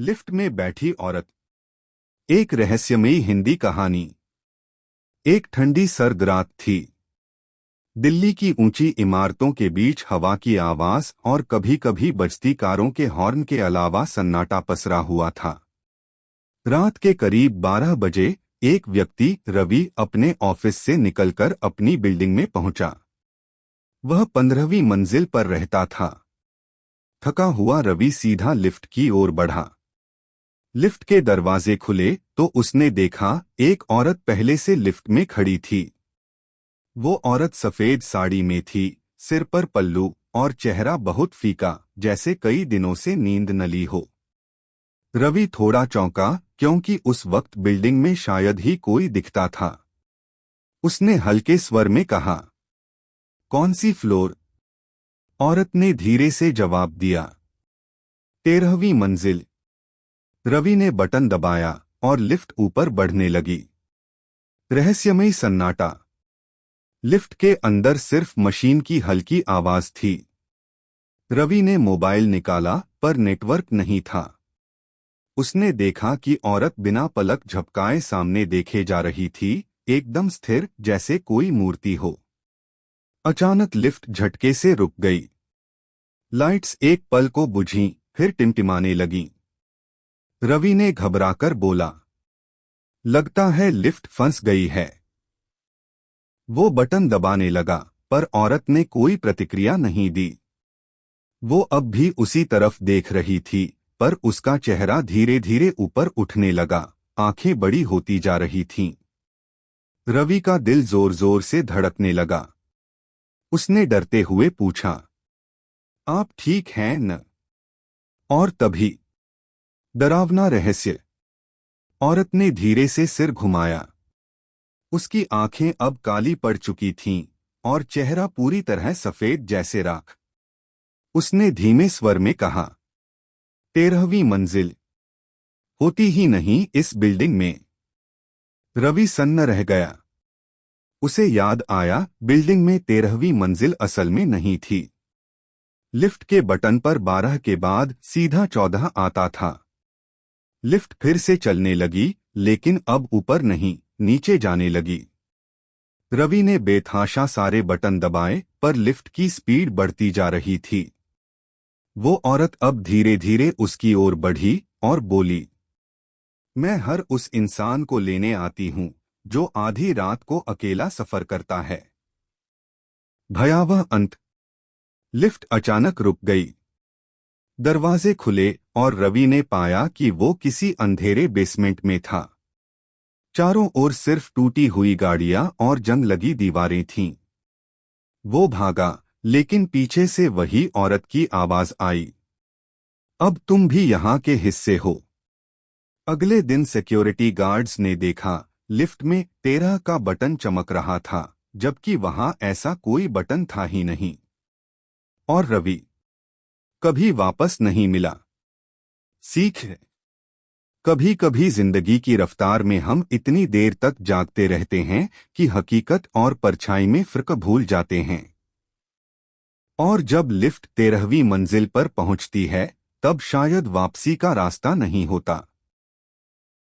Lift में बैठी औरत। एक रहस्यमयी हिंदी कहानी। एक ठंडी सर्द रात थी। दिल्ली की ऊंची इमारतों के बीच हवा की आवाज और कभी-कभी बजती कारों के हॉर्न के अलावा सन्नाटा पसरा हुआ था। रात के करीब 12 बजे एक व्यक्ति रवि अपने ऑफिस से निकलकर अपनी बिल्डिंग में पहुंचा। वह 15वीं मंजिल पर रहता था। थका हुआ रवि सीधा लिफ्ट की ओर बढ़ा। लिफ्ट के दरवाजे खुले तो उसने देखा एक औरत पहले से लिफ्ट में खड़ी थी। वो औरत सफेद साड़ी में थी, सिर पर पल्लू और चेहरा बहुत फीका, जैसे कई दिनों से नींद न ली हो। रवि थोड़ा चौंका क्योंकि उस वक्त बिल्डिंग में शायद ही कोई दिखता था। उसने हल्के स्वर में कहा, कौन सी फ्लोर? औरत ने धीरे से जवाब दिया, 13वीं मंजिल। रवि ने बटन दबाया और लिफ्ट ऊपर बढ़ने लगी। रहस्यमयी सन्नाटा। लिफ्ट के अंदर सिर्फ मशीन की हल्की आवाज थी। रवि ने मोबाइल निकाला पर नेटवर्क नहीं था। उसने देखा कि औरत बिना पलक झपकाए सामने देखे जा रही थी, एकदम स्थिर जैसे कोई मूर्ति हो। अचानक लिफ्ट झटके से रुक गई। लाइट्स एक पल को बुझीं, फिर टिमटिमाने लगीं। रवि ने घबराकर बोला, लगता है लिफ्ट फंस गई है। वो बटन दबाने लगा, पर औरत ने कोई प्रतिक्रिया नहीं दी। वो अब भी उसी तरफ देख रही थी, पर उसका चेहरा धीरे धीरे ऊपर उठने लगा, आंखें बड़ी होती जा रही थीं। रवि का दिल जोर जोर से धड़कने लगा। उसने डरते हुए पूछा, आप ठीक हैं न? और तभी डरावना रहस्य। औरत ने धीरे से सिर घुमाया। उसकी आंखें अब काली पड़ चुकी थीं और चेहरा पूरी तरह सफेद जैसे राख। उसने धीमे स्वर में कहा, 13वीं मंजिल। होती ही नहीं इस बिल्डिंग में। रवि सन्न रह गया। उसे याद आया, बिल्डिंग में 13वीं मंजिल असल में नहीं थी। लिफ्ट के बटन पर 12 के बाद सीधा 14 आता था। लिफ्ट फिर से चलने लगी, लेकिन अब ऊपर नहीं, नीचे जाने लगी। रवि ने बेतहाशा सारे बटन दबाए, पर लिफ्ट की स्पीड बढ़ती जा रही थी। वो औरत अब धीरे धीरे उसकी ओर बढ़ी और बोली, मैं हर उस इंसान को लेने आती हूँ जो आधी रात को अकेला सफर करता है। भयावह अंत। लिफ्ट अचानक रुक गई। दरवाजे खुले और रवि ने पाया कि वो किसी अंधेरे बेसमेंट में था। चारों ओर सिर्फ टूटी हुई गाड़ियां और जंग लगी दीवारें थीं। वो भागा, लेकिन पीछे से वही औरत की आवाज आई, अब तुम भी यहाँ के हिस्से हो। अगले दिन सिक्योरिटी गार्ड्स ने देखा, लिफ्ट में 13 का बटन चमक रहा था, जबकि वहां ऐसा कोई बटन था ही नहीं। और रवि कभी वापस नहीं मिला। सीख। कभी कभी जिंदगी की रफ्तार में हम इतनी देर तक जागते रहते हैं कि हकीकत और परछाई में फर्क भूल जाते हैं। और जब लिफ्ट 13वीं मंजिल पर पहुंचती है, तब शायद वापसी का रास्ता नहीं होता।